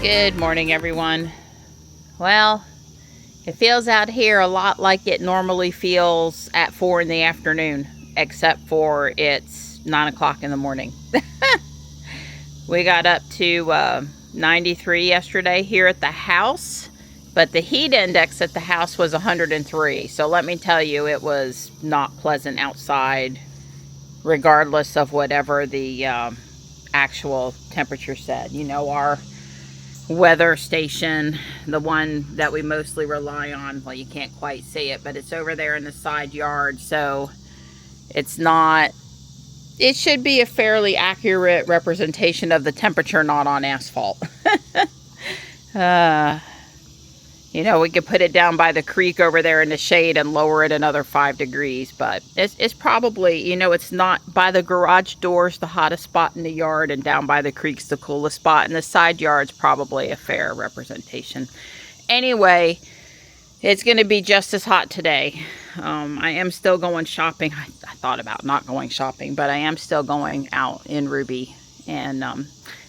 Good morning, everyone. Well, it feels out here a lot like it normally feels at 4 in the afternoon, except for it's 9 o'clock in the morning. We got up to 93 yesterday here at the house, but the heat index at the house was 103. So let me tell you, it was not pleasant outside, regardless of whatever the actual temperature said. You know, our weather station, the one that we mostly rely on, well, you can't quite see it, but it's over there in the side yard, so it's not, it should be a fairly accurate representation of the temperature, not on asphalt. You know, we could put it down by the creek over there in the shade and lower it another 5 degrees, but it's probably, you know, it's not by the garage doors, the hottest spot in the yard, and down by the creek's the coolest spot, and the side yard's probably a fair representation. Anyway, it's going to be just as hot today. I am still going shopping. I thought about not going shopping, but I am still going out in Ruby. And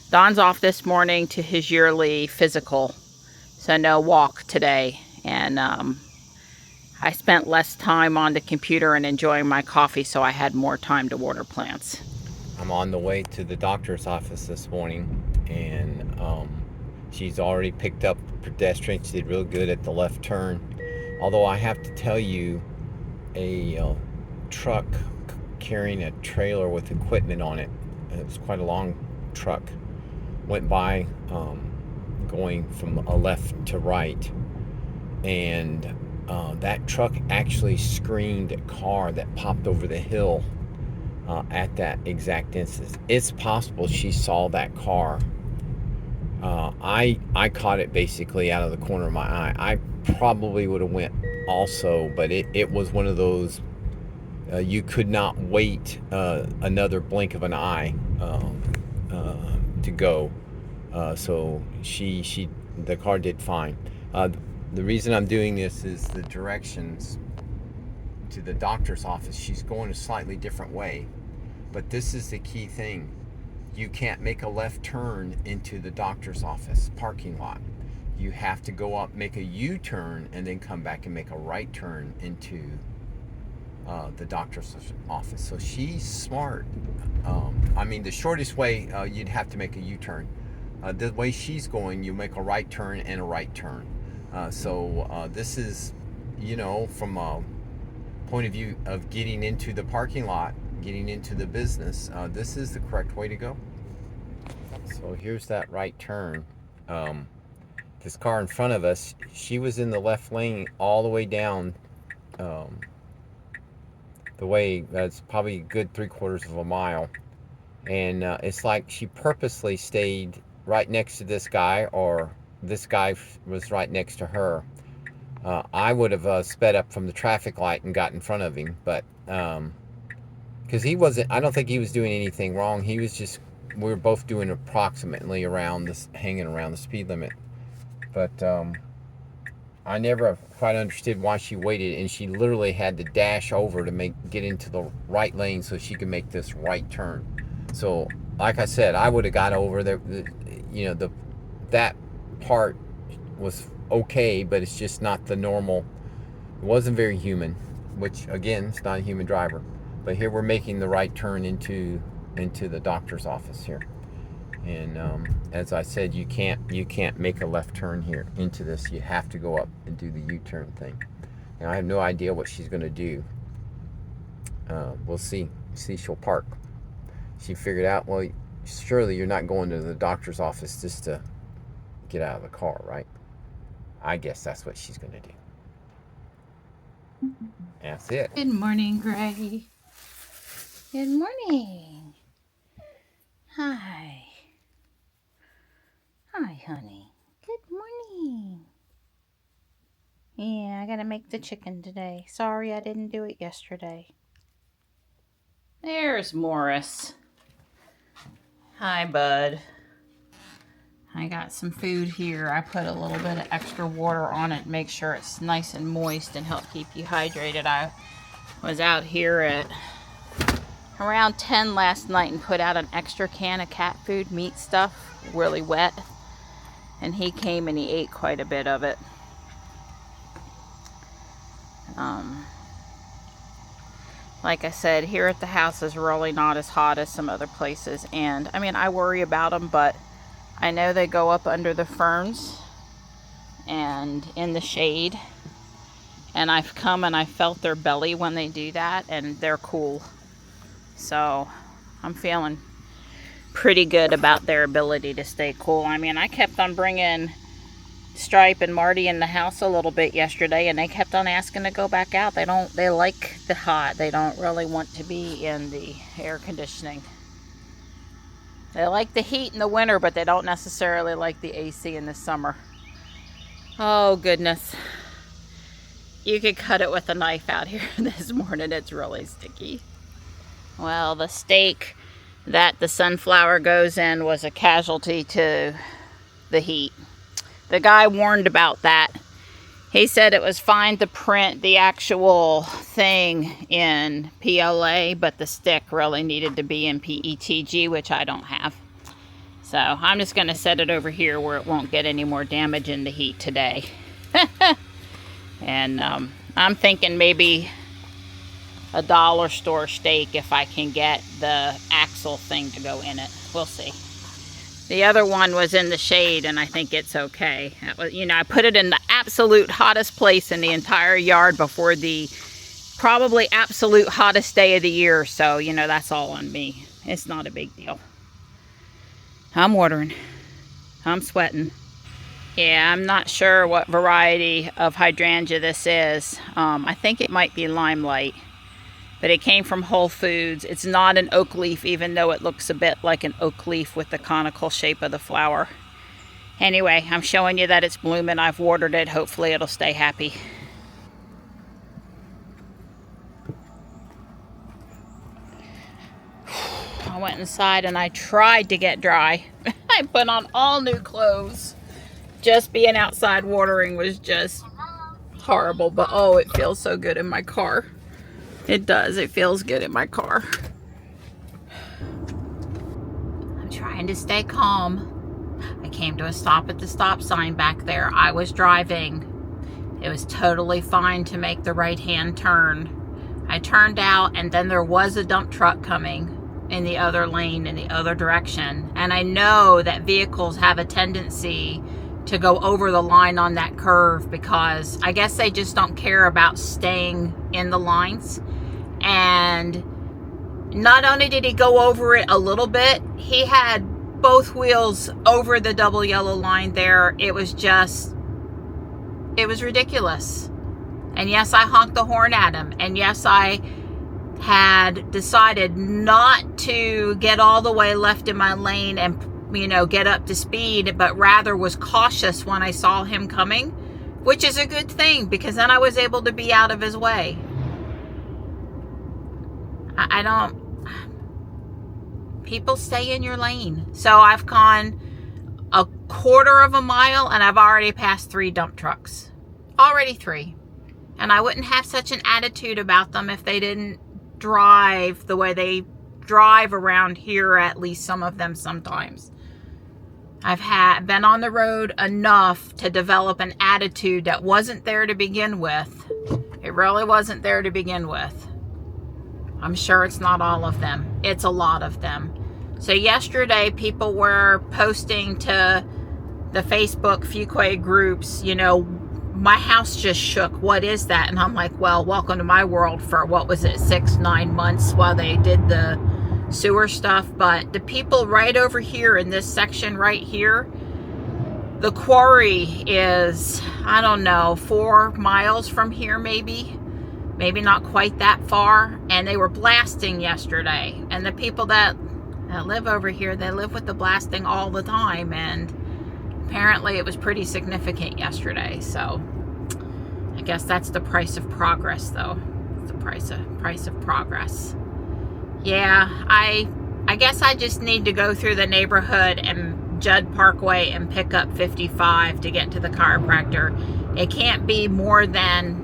Don's off this morning to his yearly physical. So no walk today, and I spent less time on the computer and enjoying my coffee, so I had more time to water plants. I'm on the way to the doctor's office this morning, and she's already picked up the pedestrian. She did real good at the left turn. Although I have to tell you, a truck carrying a trailer with equipment on it, and it was quite a long truck, went by going from a left to right, and that truck actually screened a car that popped over the hill at that exact instance. It's possible she saw that car. I caught it basically out of the corner of my eye. I probably would have went also, but it was one of those you could not wait another blink of an eye to go. So the car did fine. The reason I'm doing this is the directions to the doctor's office. She's going a slightly different way, but this is the key thing. You can't make a left turn into the doctor's office parking lot. You have to go up, make a U-turn, and then come back and make a right turn into the doctor's office. So she's smart. I mean, the shortest way, you'd have to make a U-turn. The way she's going, you make a right turn and a right turn. So this is, you know, from a point of view of getting into the parking lot, getting into the business, this is the correct way to go. So here's that right turn. This car in front of us, she was in the left lane all the way down the way, that's probably a good 3/4 of a mile. And it's like she purposely stayed right next to this guy, or this guy was right next to her. I would have sped up from the traffic light and got in front of him, but because he wasn't, I don't think he was doing anything wrong. He was just, we were both doing approximately around this, hanging around the speed limit. But I never quite understood why she waited, and she literally had to dash over to get into the right lane so she could make this right turn. So, like I said, I would have got over there. You know, that part was okay, but it's just not the normal. It wasn't very human, which again, it's not a human driver. But here we're making the right turn into the doctor's office here, and as I said, you can't make a left turn here into this. You have to go up and do the U-turn thing. Now I have no idea what she's going to do. We'll see. She'll park. She figured out, well, surely you're not going to the doctor's office just to get out of the car, right? I guess that's what she's going to do. That's it. Good morning, Gray. Good morning. Hi. Hi, honey. Good morning. Yeah, I gotta make the chicken today. Sorry I didn't do it yesterday. There's Morris. Hi, bud. I got some food here. I put a little bit of extra water on it, make sure it's nice and moist and help keep you hydrated. I was out here at around 10 last night and put out an extra can of cat food, meat stuff, really wet. and he came and he ate quite a bit of it. Like I said, here at the house is really not as hot as some other places, and I mean, I worry about them, but I know they go up under the ferns and in the shade, and I've come and I felt their belly when they do that, and they're cool. So I'm feeling pretty good about their ability to stay cool. I mean, I kept on bringing Stripe and Marty in the house a little bit yesterday, and they kept on asking to go back out. They like the hot. They don't really want to be in the air conditioning. They like the heat in the winter, but they don't necessarily like the AC in the summer. Oh goodness. You could cut it with a knife out here this morning. It's really sticky. Well, the stake that the sunflower goes in was a casualty to the heat. The guy warned about that. He said it was fine to print the actual thing in PLA, but the stick really needed to be in PETG, which I don't have. So I'm just going to set it over here where it won't get any more damage in the heat today. And I'm thinking maybe a dollar store stake if I can get the axle thing to go in it. We'll see. The other one was in the shade, and I think it's okay. That was, you know, I put it in the absolute hottest place in the entire yard before the probably absolute hottest day of the year. So, you know, that's all on me. It's not a big deal. I'm watering. I'm sweating. Yeah, I'm not sure what variety of hydrangea this is. I think it might be Limelight. But it came from Whole Foods. It's not an oak leaf, even though it looks a bit like an oak leaf with the conical shape of the flower. Anyway, I'm showing you that it's blooming. I've watered it. Hopefully it'll stay happy. I went inside and I tried to get dry. I put on all new clothes. Just being outside watering was just horrible. But oh, it feels so good in my car. It does. It feels good in my car. I'm trying to stay calm. I came to a stop at the stop sign back there. I was driving. It was totally fine to make the right-hand turn. I turned out, and then there was a dump truck coming in the other lane, in the other direction. And I know that vehicles have a tendency to go over the line on that curve because I guess they just don't care about staying in the lines. And not only did he go over it a little bit, he had both wheels over the double yellow line there. It was ridiculous. And yes, I honked the horn at him. And yes, I had decided not to get all the way left in my lane and, you know, get up to speed, but rather was cautious when I saw him coming, which is a good thing because then I was able to be out of his way. People stay in your lane. So I've gone a quarter of a mile and I've already passed 3 dump trucks. Already 3. And I wouldn't have such an attitude about them if they didn't drive the way they drive around here, at least some of them sometimes. I've been on the road enough to develop an attitude that wasn't there to begin with. It really wasn't there to begin with. I'm sure it's not all of them. It's a lot of them. So yesterday, people were posting to the Facebook Fuquay groups, you know, my house just shook. What is that? And I'm like, well, welcome to my world for, what was it, 6-9 months while they did the sewer stuff. But the people right over here in this section right here, the quarry is, I don't know, 4 miles from here maybe not quite that far. And they were blasting yesterday. And the people that live over here, they live with the blasting all the time. And apparently it was pretty significant yesterday. So I guess that's the price of progress, though. It's the price of progress. Yeah, I guess I just need to go through the neighborhood and Judd Parkway and pick up 55 to get to the chiropractor. It can't be more than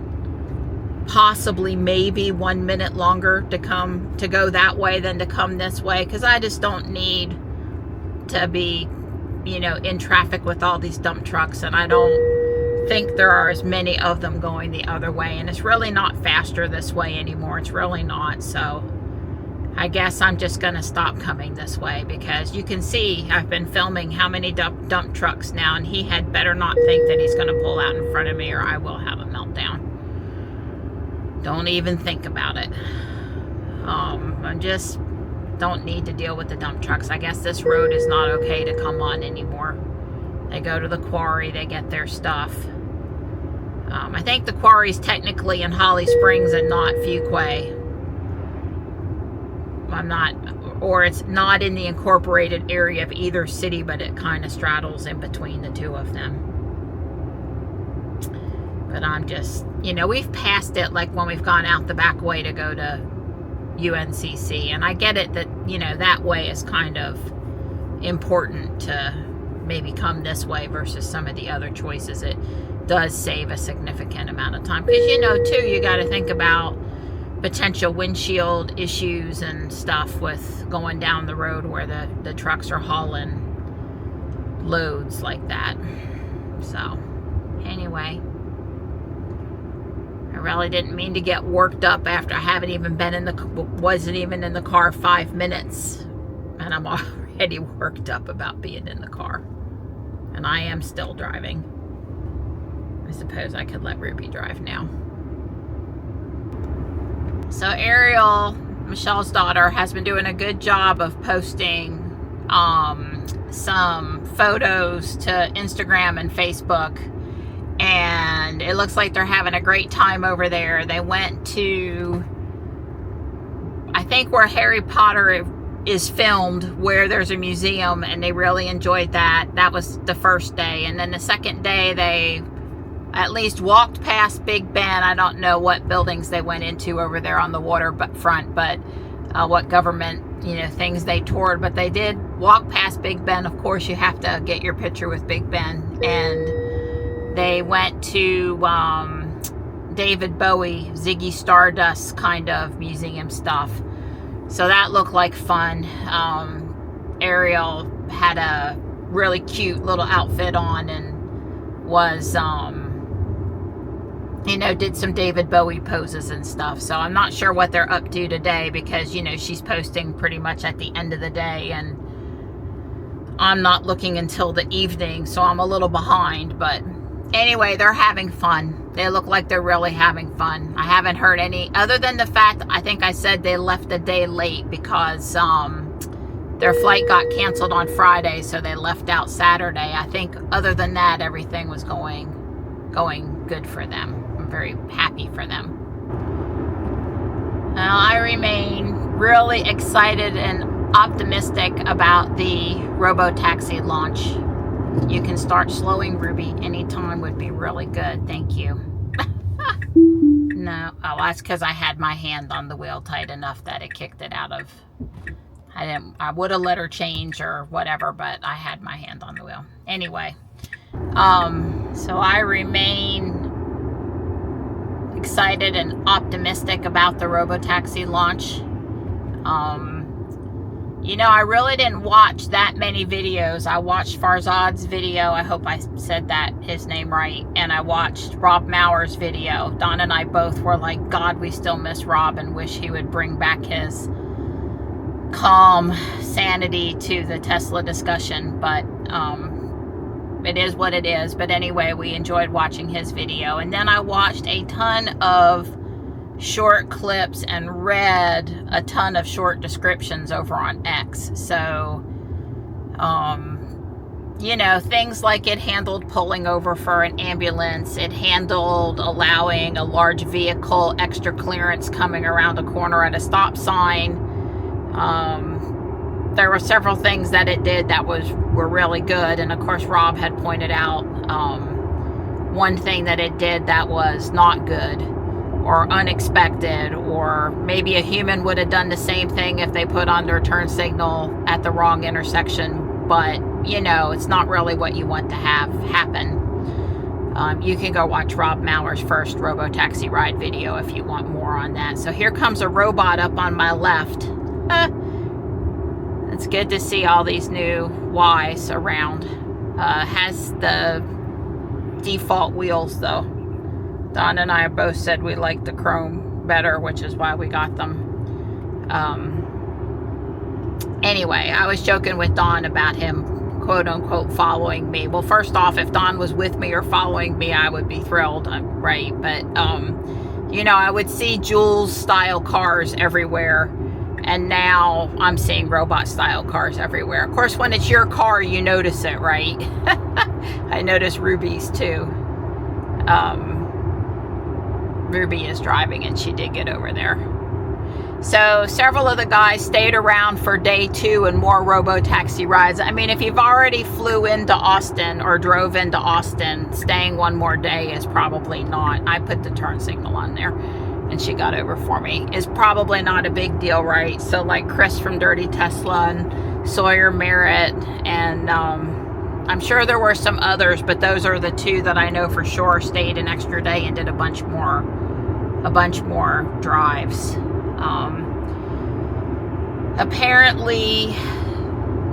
possibly maybe 1 minute longer to go that way than to come this way, because I just don't need to be you know, in traffic with all these dump trucks, and I don't think there are as many of them going the other way, and it's really not faster this way anymore. It's really not. So I guess I'm just gonna stop coming this way, because you can see I've been filming how many dump trucks now, and he had better not think that he's gonna pull out in front of me, or I will have a meltdown. Don't even think about it. I just don't need to deal with the dump trucks. I guess this road is not okay to come on anymore. They go to the quarry, they get their stuff. I think the quarry's technically in Holly Springs and not Fuquay. I'm not, or it's not in the incorporated area of either city, but it kind of straddles in between the two of them. But I'm just, you know, we've passed it like when we've gone out the back way to go to UNCC, and I get it that, you know, that way is kind of important to maybe come this way versus some of the other choices. It does save a significant amount of time, because, you know, too, you got to think about potential windshield issues and stuff with going down the road where the trucks are hauling loads like that. So anyway, I really didn't mean to get worked up after I wasn't even in the car 5 minutes, and I'm already worked up about being in the car, and I am still driving. I suppose I could let Ruby drive now. So Ariel, Michelle's daughter, has been doing a good job of posting some photos to Instagram and Facebook, and it looks like they're having a great time over there. They went to, I think, where Harry Potter is filmed, where there's a museum, and they really enjoyed that. That was the first day, and then the second day they at least walked past Big Ben. I don't know what buildings they went into over there on the waterfront, but what government, you know, things they toured. But they did walk past Big Ben. Of course, you have to get your picture with Big Ben. And they went to David Bowie, Ziggy Stardust kind of museum stuff. So that looked like fun. Ariel had a really cute little outfit on and was you know, did some David Bowie poses and stuff. So I'm not sure what they're up to today, because, you know, she's posting pretty much at the end of the day, and I'm not looking until the evening, so I'm a little behind. But anyway, they're having fun. They look like they're really having fun. I haven't heard any, other than the fact, I think I said they left a day late because their flight got canceled on Friday, so they left out Saturday. I think other than that, everything was going good for them. I'm very happy for them. Now, I remain really excited and optimistic about the robo-taxi launch. You can start slowing, Ruby. Anytime would be really good. Thank you. No, oh, that's because I had my hand on the wheel tight enough that it kicked it out of. I would have let her change or whatever, but I had my hand on the wheel. Anyway, so I remain excited and optimistic about the robotaxi launch. You know, I really didn't watch that many videos. I watched Farzad's video. I hope I said his name right. And I watched Rob Maurer's video. Don and I both were like, God, we still miss Rob and wish he would bring back his calm sanity to the Tesla discussion. But it is what it is. But anyway, we enjoyed watching his video. And then I watched a ton of short clips and read a ton of short descriptions over on X. So, you know, things like it handled pulling over for an ambulance. It handled allowing a large vehicle extra clearance coming around a corner at a stop sign. There were several things that it did that were really good. And of course, Rob had pointed out one thing that it did that was not good or unexpected, or maybe a human would have done the same thing if they put on their turn signal at the wrong intersection. But, you know, it's not really what you want to have happen. You can go watch Rob Maurer's first robotaxi ride video if you want more on that. So here comes a robot up on my left. It's good to see all these new Ys around. Has the default wheels though. Don and I both said we like the chrome better, which is why we got them. Anyway, I was joking with Don about him quote unquote following me. Well, first off, if Don was with me or following me, I would be thrilled, right? But you know, I would see Jules style cars everywhere, and now I'm seeing robot style cars everywhere. Of course, when it's your car, you notice it, right? I notice Ruby's too. Ruby is driving, and she did get over there. So several of the guys stayed around for day 2 and more robo-taxi rides. I mean, if you've already flew into Austin or drove into Austin, staying one more day is probably not. I put the turn signal on there and she got over for me. Is probably not a big deal, right? So like Chris from Dirty Tesla and Sawyer Merritt, and I'm sure there were some others, but those are the 2 that I know for sure stayed an extra day and did a bunch more drives. Apparently,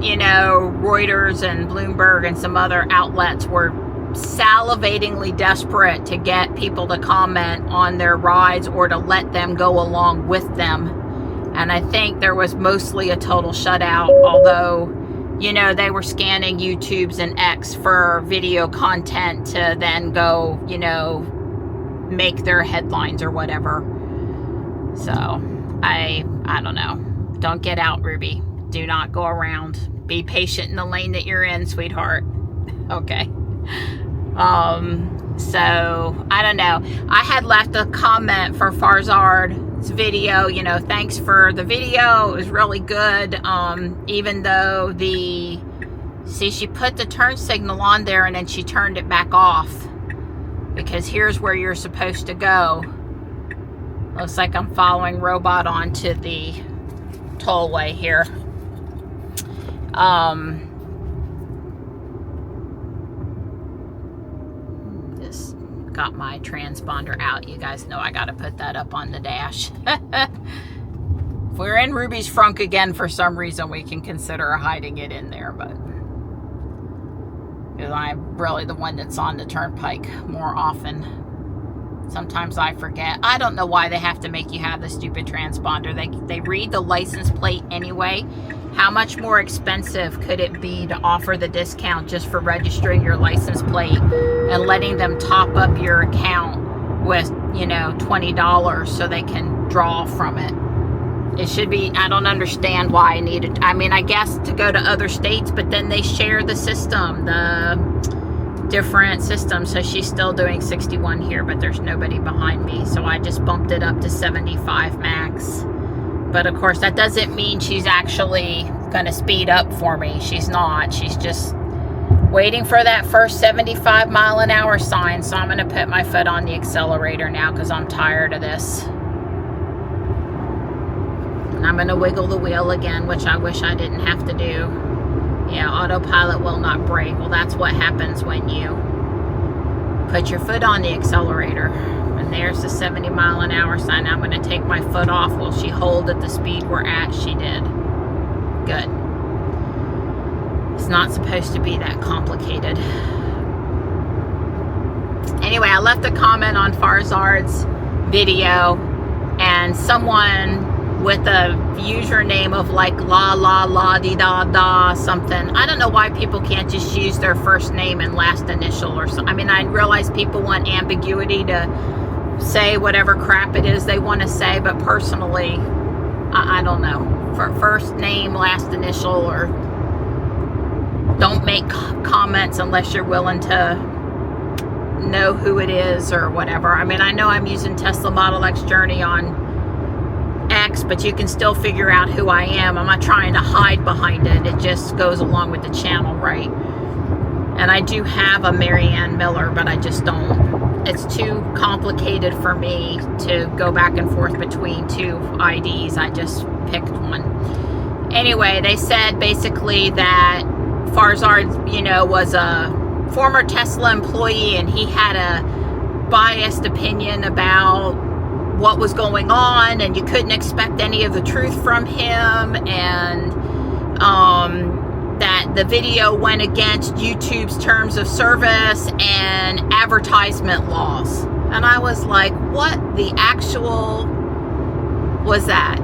you know, Reuters and Bloomberg and some other outlets were salivatingly desperate to get people to comment on their rides or to let them go along with them. And I think there was mostly a total shutout, although, you know, they were scanning YouTubes and X for video content to then go, you know, make their headlines or whatever. So I don't know. Don't get out, Ruby. Do not go around. Be patient in the lane that you're in, sweetheart. Okay. So I don't know. I had left a comment for Farzard's video, you know, thanks for the video. It was really good. Even though she put the turn signal on there and then she turned it back off, because here's where you're supposed to go. Looks like I'm following Robot onto the tollway here. Just got my transponder out. You guys know I got to put that up on the dash. If we're in Ruby's frunk again for some reason, we can consider hiding it in there, but because I'm really the one that's on the turnpike more often. Sometimes I forget. I don't know why they have to make you have the stupid transponder. They read the license plate anyway. How much more expensive could it be to offer the discount just for registering your license plate and letting them top up your account with, you know, $20 so they can draw from it? It should be, I don't understand why I need it. I mean, I guess to go to other states, but then they share the system, the different systems. So she's still doing 61 here, but there's nobody behind me, so I just bumped it up to 75 max. But of course that doesn't mean she's actually gonna speed up for me. She's not. She's just waiting for that first 75 mile an hour sign. So I'm gonna put my foot on the accelerator now because I'm tired of this. And I'm gonna wiggle the wheel again, which I wish I didn't have to do. Yeah, autopilot will not brake. Well, that's what happens when you put your foot on the accelerator. And there's the 70 mile an hour sign. I'm going to take my foot off. Will she hold at the speed we're at? She did. Good. It's not supposed to be that complicated. Anyway, I left a comment on Farzard's video, and someone with a username of like la la la di da da something. I don't know why people can't just use their first name and last initial or something. I mean, I realize people want ambiguity to say whatever crap it is they want to say, but personally, I don't know. For first name, last initial, or don't make comments unless you're willing to know who it is or whatever. I mean, I know I'm using TeslaModelXJourney on X, but you can still figure out who I am. I'm not trying to hide behind it. It just goes along with the channel, right? And I do have a Marianne Miller, but I just don't. It's too complicated for me to go back and forth between 2 IDs. I just picked one. Anyway, they said basically that Farzard, you know, was a former Tesla employee, and he had a biased opinion about what was going on, and you couldn't expect any of the truth from him, and that the video went against YouTube's terms of service and advertisement laws. And I was like, what the actual was that?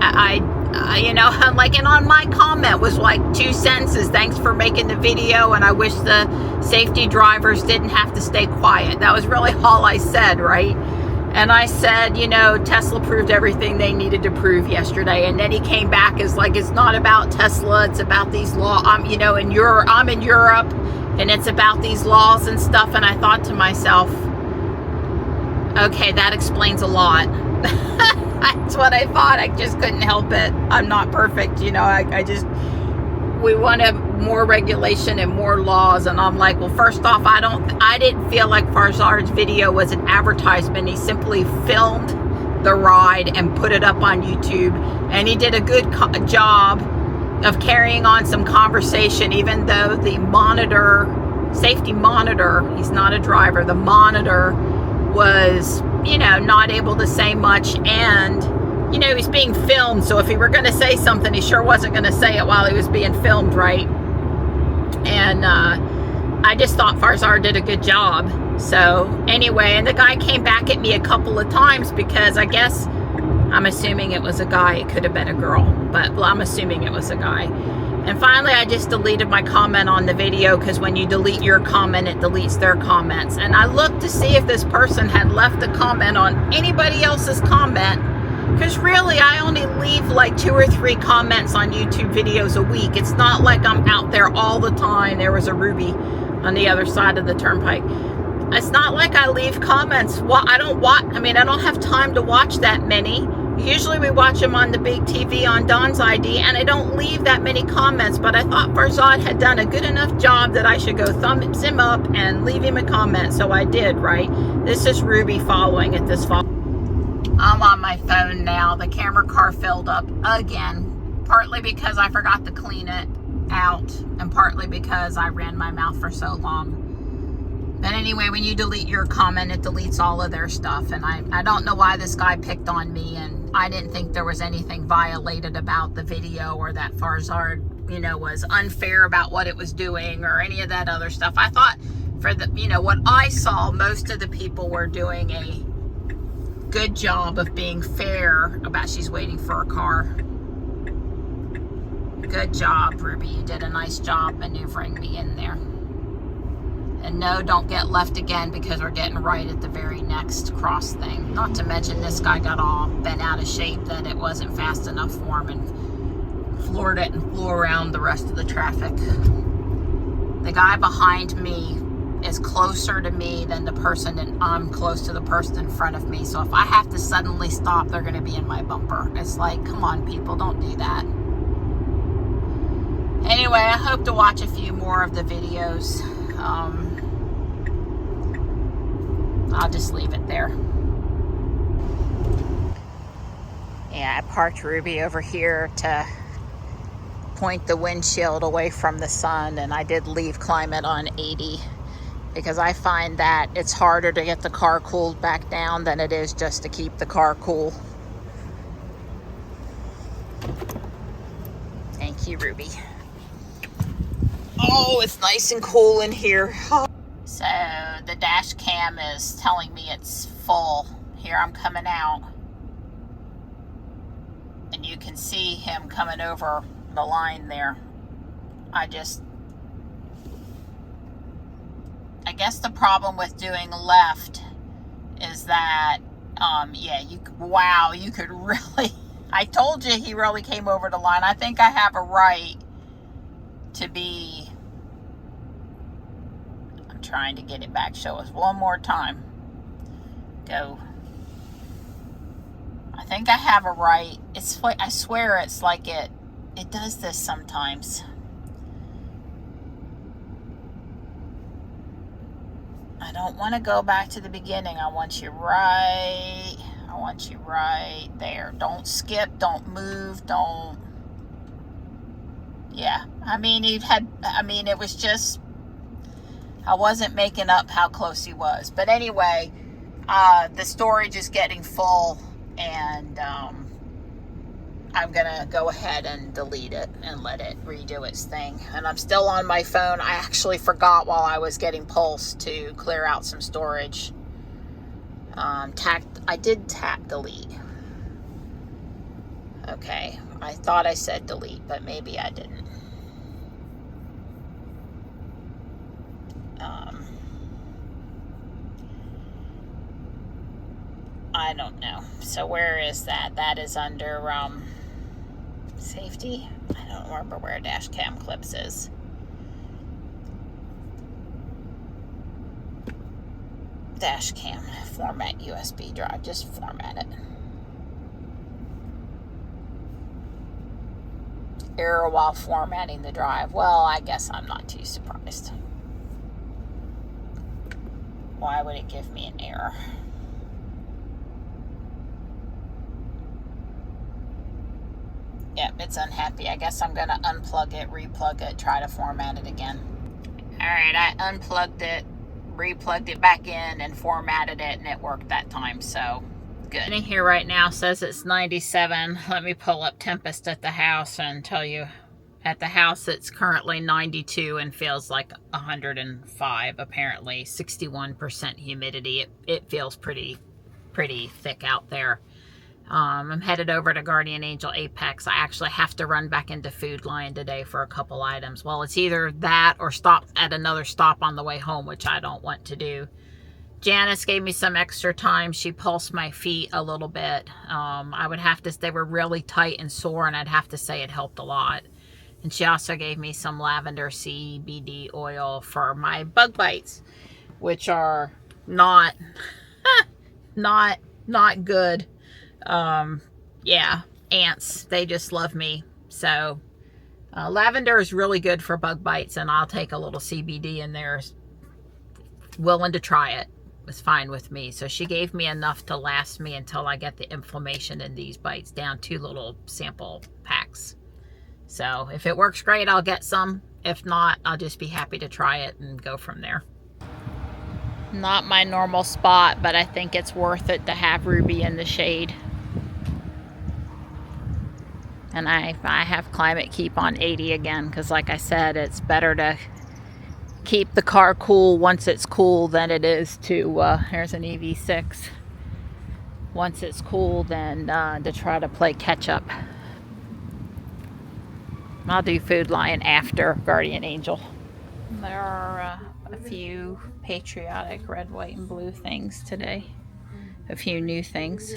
I'm like, and on my comment was like 2 sentences. Thanks for making the video, and I wish the safety drivers didn't have to stay quiet. That was really all I said, right? And I said, Tesla proved everything they needed to prove yesterday. And then he came back as like, it's not about Tesla, it's about these laws. I'm in Europe, and it's about these laws and stuff. And I thought to myself, okay, that explains a lot. That's what I thought. I just couldn't help it. I'm not perfect, we want more regulation and more laws. And I'm like, well, first off, I didn't feel like Farzad's video was an advertisement. He simply filmed the ride and put it up on YouTube. And he did a good job of carrying on some conversation, even though the safety monitor, he's not a driver, the monitor was, not able to say much. And he's being filmed, so if he were going to say something, he sure wasn't going to say it while he was being filmed, right? And I just thought Farzad did a good job. So anyway, and the guy came back at me a couple of times because I guess, I'm assuming it was a guy. It could have been a girl, but I'm assuming it was a guy. And finally, I just deleted my comment on the video, because when you delete your comment, it deletes their comments. And I looked to see if this person had left a comment on anybody else's comment, because really, I only leave like 2 or 3 comments on YouTube videos a week. It's not like I'm out there all the time. There was a Ruby on the other side of the turnpike. It's not like I leave comments. I don't have time to watch that many. Usually we watch them on the big TV on Don's ID, and I don't leave that many comments. But I thought Farzad had done a good enough job that I should go thumbs him up and leave him a comment. So I did, right? This is Ruby following at this fall. I'm on my phone now. The camera car filled up again, partly because I forgot to clean it out, and partly because I ran my mouth for so long. But anyway, when you delete your comment, it deletes all of their stuff. And I don't know why this guy picked on me, and I didn't think there was anything violated about the video, or that Farzad, was unfair about what it was doing, or any of that other stuff. I thought for what I saw, most of the people were doing a good job of being fair about. She's waiting for a car. Good job, Ruby. You did a nice job maneuvering me in there. And no, don't get left again, because we're getting right at the very next cross thing. Not to mention this guy got all bent out of shape that it wasn't fast enough for him, and floored it and flew around the rest of the traffic. The guy behind me is closer to me than the person, and I'm close to the person in front of me. So if I have to suddenly stop, they're going to be in my bumper. It's like, come on, people, don't do that. Anyway, I hope to watch a few more of the videos. I'll just leave it there. Yeah, I parked Ruby over here to point the windshield away from the sun, and I did leave climate on 80, because I find that it's harder to get the car cooled back down than it is just to keep the car cool. Thank you, Ruby. Oh, it's nice and cool in here. So the dash cam is telling me it's full. Here I'm coming out, and you can see him coming over the line there. I guess the problem with doing left is that, you could really, I told you he really came over the line. I think I have a right to be, I'm trying to get it back. Show us one more time. Go. I think I have a right. I swear it's like it does this sometimes. I don't want to go back to the beginning. I want you right there. Don't skip, don't move, don't. Yeah, it was just, I wasn't making up how close he was. But anyway, the storage is getting full, and I'm gonna go ahead and delete it and let it redo its thing. And I'm still on my phone. I actually forgot while I was getting Pulse to clear out some storage. I did tap delete. Okay, I thought I said delete, but maybe I didn't. I don't know. So where is that? That is under safety. I don't remember where dash cam clips is. Dash cam, format USB drive, just format it. Error while formatting the drive. Well, I guess I'm not too surprised. Why would it give me an error? Yep, it's unhappy. I guess I'm going to unplug it, replug it, try to format it again. Alright, I unplugged it, replugged it back in, and formatted it, and it worked that time, so good. In here right now says it's 97. Let me pull up Tempest at the house and tell you. At the house it's currently 92 and feels like 105 apparently. 61% humidity. It feels pretty thick out there. I'm headed over to Guardian Angel Apex. I actually have to run back into Food Lion today for a couple items. Well, it's either that or stop at another stop on the way home, which I don't want to do. Janice gave me some extra time. She pulsed my feet a little bit. I would have to, they were really tight and sore, and I'd have to say it helped a lot. And she also gave me some lavender CBD oil for my bug bites, which are not good. Yeah, ants, they just love me. So lavender is really good for bug bites, and I'll take a little CBD in there. Willing to try it. Was fine with me. So she gave me enough to last me until I get the inflammation in these bites down. 2 little sample packs. So if it works great, I'll get some. If not, I'll just be happy to try it and go from there. Not my normal spot, but I think it's worth it to have Ruby in the shade. And I have Climate Keep on 80 again, because like I said, it's better to keep the car cool once it's cool than it is to, here's an EV6. Once it's cool, than to try to play catch up. I'll do Food Lion after Guardian Angel. There are a few patriotic red, white, and blue things today. A few new things.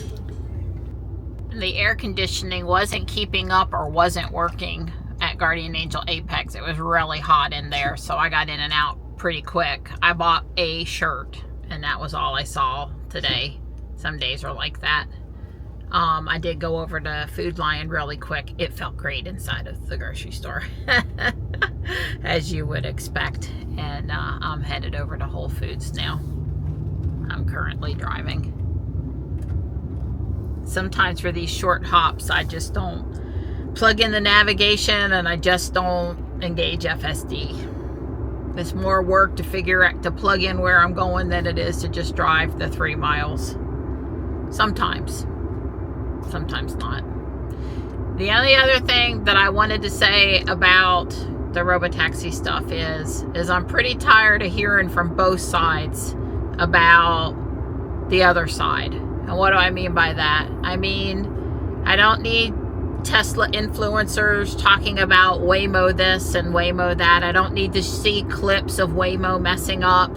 The air conditioning wasn't keeping up or wasn't working at Guardian Angel Apex. It was really hot in there, so I got in and out pretty quick. I bought a shirt, and that was all I saw today. Some days are like that. I did go over to Food Lion really quick. It felt great inside of the grocery store, as you would expect. And I'm headed over to Whole Foods now. I'm currently driving. Sometimes for these short hops, I just don't plug in the navigation, and I just don't engage FSD. It's more work to to plug in where I'm going than it is to just drive the 3 miles. Sometimes not. The only other thing that I wanted to say about the robotaxi stuff is I'm pretty tired of hearing from both sides about the other side. And what do I mean by that? I mean, I don't need Tesla influencers talking about Waymo this and Waymo that. I don't need to see clips of Waymo messing up.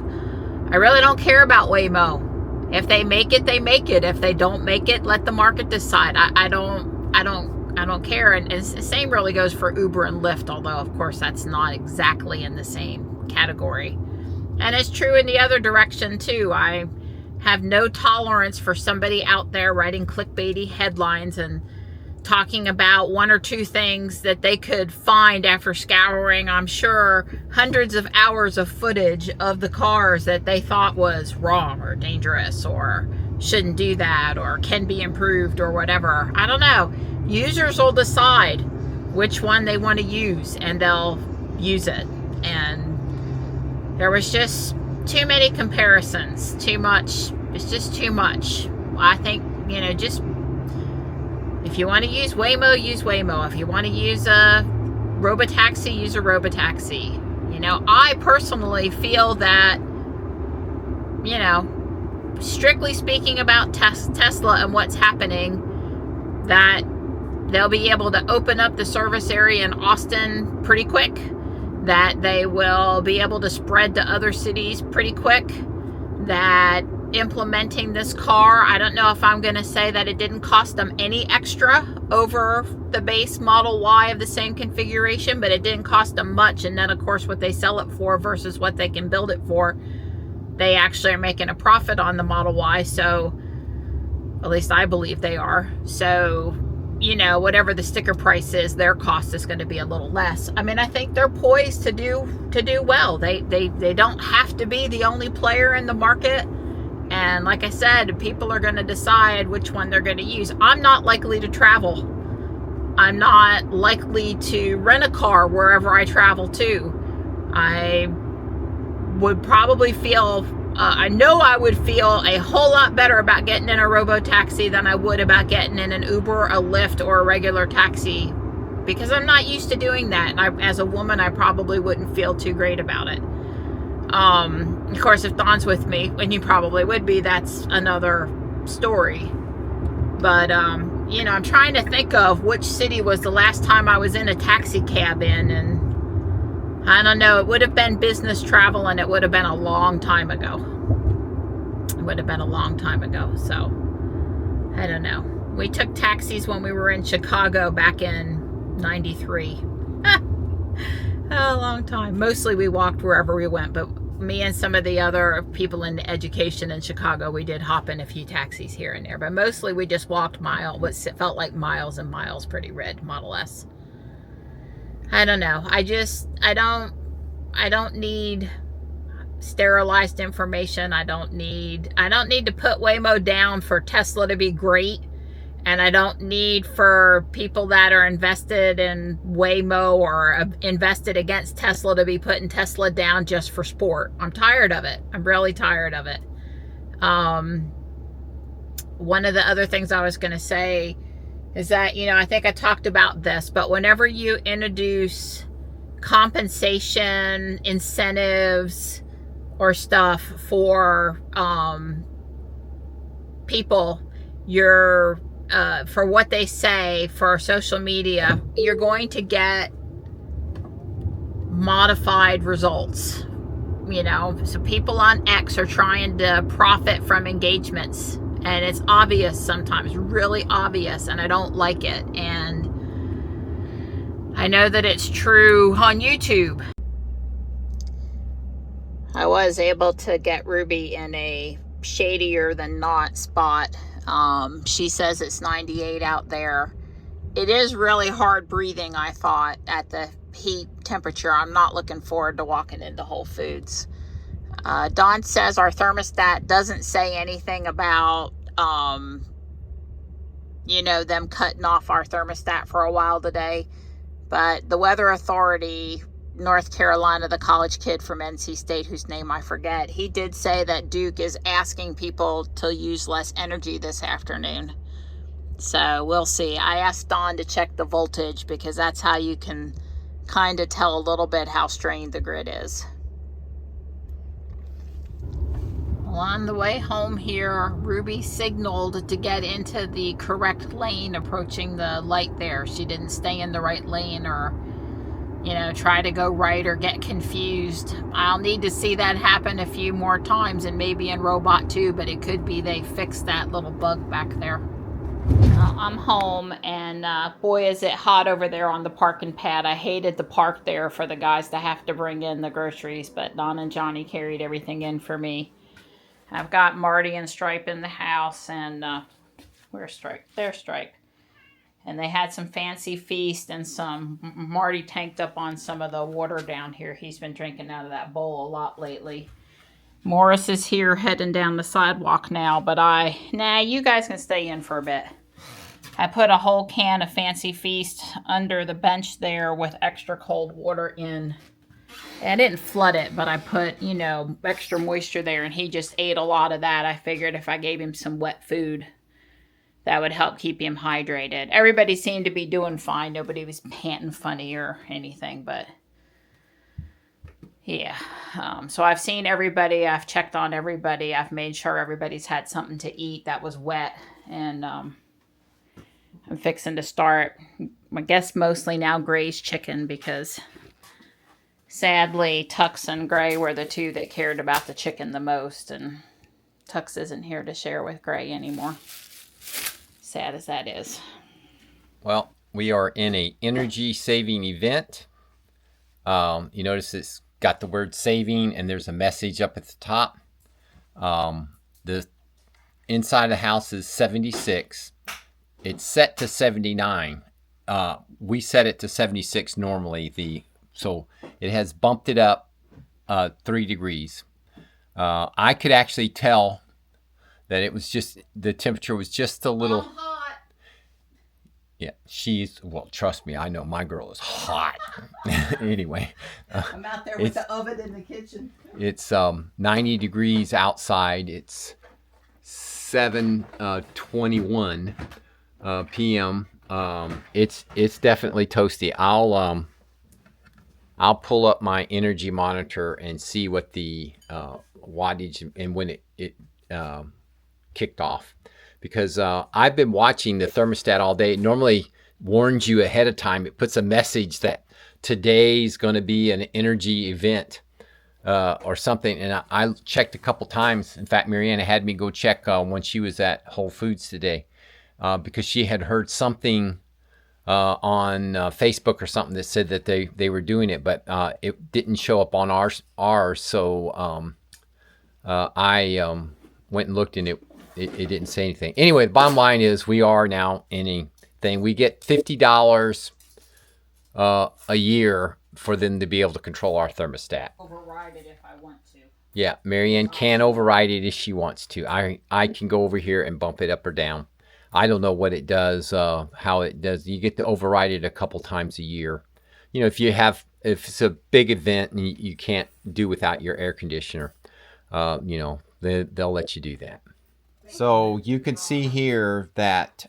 I really don't care about Waymo. If they make it, they make it. If they don't make it, let the market decide. I don't care. And the same really goes for Uber and Lyft, although of course that's not exactly in the same category. And it's true in the other direction too. I have no tolerance for somebody out there writing clickbaity headlines and talking about 1 or 2 things that they could find after scouring, I'm sure, hundreds of hours of footage of the cars that they thought was wrong or dangerous or shouldn't do that or can be improved or whatever. I don't know. Users will decide which one they want to use, and they'll use it. And there was just too many comparisons, too much. It's just too much. I think, just If you want to use Waymo, use Waymo. If you want to use a robotaxi, use a robotaxi. You know, I personally feel that, you know, strictly speaking about Tesla and what's happening, that they'll be able to open up the service area in Austin pretty quick, that they will be able to spread to other cities pretty quick, that implementing this car, I don't know if I'm going to say that it didn't cost them any extra over the base Model Y of the same configuration, but it didn't cost them much. And then, of course, what they sell it for versus what they can build it for, they actually are making a profit on the Model Y. So, at least I believe they are. So, you know, whatever the sticker price is, their cost is going to be a little less. I mean, I think they're poised to do well. They don't have to be the only player in the market. And like I said, people are going to decide which one they're going to use. I'm not likely to travel. I'm not likely to rent a car wherever I travel to. I would probably feel, I know I would feel a whole lot better about getting in a robo-taxi than I would about getting in an Uber, a Lyft, or a regular taxi, because I'm not used to doing that. And as a woman, I probably wouldn't feel too great about it. Of course, if Don's with me, and you probably would be, that's another story. But, you know, I'm trying to think of which city was the last time I was in a taxi cab in, and I don't know, it would have been business travel, and it would have been a long time ago. It would have been a long time ago, so I don't know. We took taxis when we were in Chicago back in '93. A long time. Mostly we walked wherever we went, but me and some of the other people in education in Chicago, we did hop in a few taxis here and there, but mostly we just walked what felt like miles and miles. Pretty red Model S. I don't know. I don't need sterilized information. I don't need to put Waymo down for Tesla to be great. And I don't need for people that are invested in Waymo or invested against Tesla to be putting Tesla down just for sport. I'm tired of it. I'm really tired of it. One of the other things I was going to say is that, you know, I think I talked about this, but whenever you introduce compensation, incentives, or stuff for people, for what they say for social media, you're going to get modified results. You know, so people on X are trying to profit from engagements, and it's obvious sometimes, really obvious, and I don't like it. And I know that it's true on YouTube. I was able to get Ruby in a shadier than not spot. She says it's 98 out there. It is really hard breathing, I thought, at the heat temperature. I'm not looking forward to walking into Whole Foods. Dawn says our thermostat doesn't say anything about, you know, them cutting off our thermostat for a while today. But the Weather Authority, North Carolina, the college kid from NC State, whose name I forget, he did say that Duke is asking people to use less energy this afternoon. So we'll see. I asked Dawn to check the voltage because that's how you can kind of tell a little bit how strained the grid is. Well, on the way home here, Ruby signaled to get into the correct lane approaching the light there. She didn't stay in the right lane or, you know, try to go right or get confused. I'll need to see that happen a few more times, and maybe in Robot 2, but it could be they fixed that little bug back there. I'm home, and boy, is it hot over there on the parking pad. I hated the park there for the guys to have to bring in the groceries, but Don and Johnny carried everything in for me. I've got Marty and Stripe in the house, and where's Stripe? There's Stripe. And they had some fancy feast, and Marty tanked up on some of the water down here. He's been drinking out of that bowl a lot lately. Morris is here heading down the sidewalk now, but you guys can stay in for a bit. I put a whole can of fancy feast under the bench there with extra cold water in. I didn't flood it, but I put, you know, extra moisture there, and he just ate a lot of that. I figured if I gave him some wet food, That would help keep him hydrated. Everybody seemed to be doing fine. Nobody was panting funny or anything, but yeah. So I've seen everybody. I've checked on everybody. I've made sure everybody's had something to eat that was wet. And I'm fixing to start, I guess, mostly now Gray's chicken, because sadly Tux and Gray were the two that cared about the chicken the most. And Tux isn't here to share with Gray anymore. Sad as that is. Well, we are in a energy saving event. You notice it's got the word saving and there's a message up at the top. The inside of the house is 76. It's set to 79. We set it to 76 normally. So it has bumped it up 3 degrees. I could actually tell that it was just, the temperature was just a little hot. Yeah, well, trust me, I know my girl is hot. Anyway. I'm out there with the oven in the kitchen. It's 90 degrees outside. It's 7:21 p.m. It's definitely toasty. I'll pull up my energy monitor and see what the wattage and when it kicked off. Because I've been watching the thermostat all day. It normally warns you ahead of time. It puts a message that today's going to be an energy event or something. And I checked a couple times. In fact, Mariana had me go check when she was at Whole Foods today because she had heard something on Facebook or something that said that they were doing it, but it didn't show up on ours. So I went and looked, and it didn't say anything. Anyway, the bottom line is we are now in a thing. We get $50 a year for them to be able to control our thermostat. Override it if I want to. Yeah, Marianne can override it if she wants to. I can go over here and bump it up or down. I don't know what it does, how it does. You get to override it a couple times a year. You know, if it's a big event and you can't do without your air conditioner, you know, they'll let you do that. So you can see here that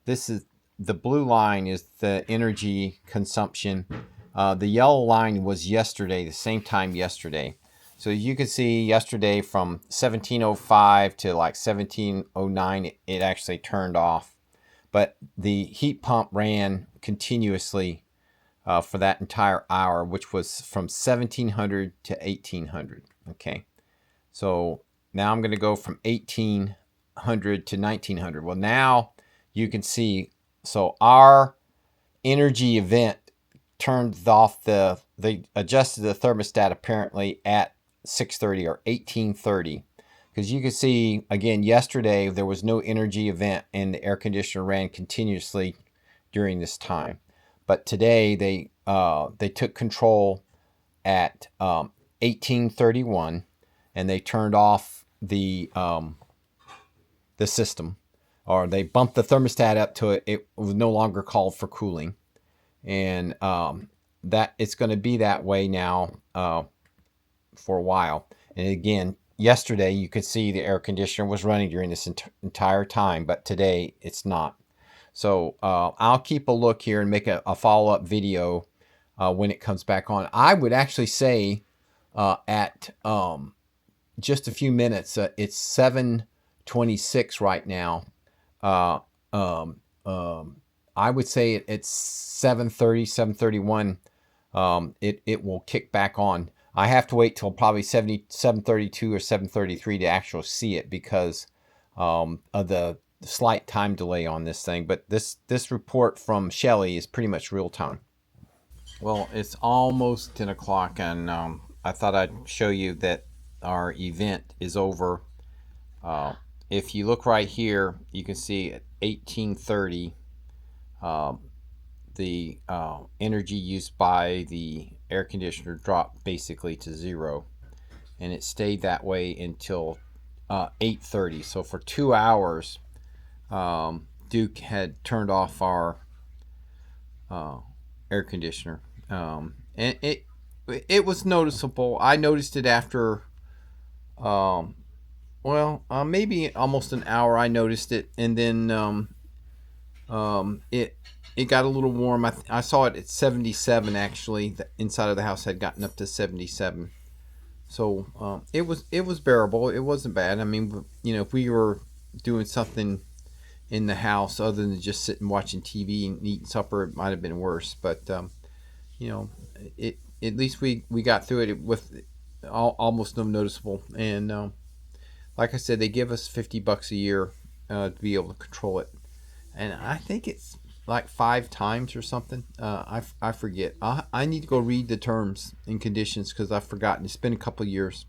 this is the blue line is the energy consumption. The yellow line was yesterday, the same time yesterday. So you can see yesterday from 17:05 to like 17:09, it actually turned off. But the heat pump ran continuously for that entire hour, which was from 1700 to 1800. Okay, so now I'm going to go from 1800 to 1900. Well, now you can see, so our energy event turned off they adjusted the thermostat apparently at 6:30 or 18:30, because you can see again yesterday there was no energy event and the air conditioner ran continuously during this time. But today they took control at 18:31 and they turned off the system, or they bumped the thermostat up to it was no longer called for cooling, and that it's going to be that way now for a while. And again, yesterday you could see the air conditioner was running during this entire time, but today it's not. So I'll keep a look here and make a follow-up video when it comes back on. I would actually say at just a few minutes, it's 7:26 right now. I would say it's 7:30, 7:31. It will kick back on. I have to wait till probably 7:32 or 7:33 to actually see it because of the slight time delay on this thing. But this report from Shelly is pretty much real time. Well, it's almost 10 o'clock, and I thought I'd show you that our event is over. If you look right here, you can see at 18:30 the energy used by the air conditioner dropped basically to 0, and it stayed that way until 8:30. So for 2 hours Duke had turned off our air conditioner, and it was noticeable. I noticed it after well, Well, maybe almost an hour. I noticed it, and then it got a little warm. I saw it at 77 actually. The inside of the house had gotten up to 77, so it was bearable. It wasn't bad. I mean, if we were doing something in the house other than just sitting watching TV and eating supper, it might have been worse. But you know, it at least we got through it with almost no noticeable. And like I said, they give us $50 a year to be able to control it, and I think it's like 5 times or something. I forget. I need to go read the terms and conditions because I've forgotten. It's been a couple of years.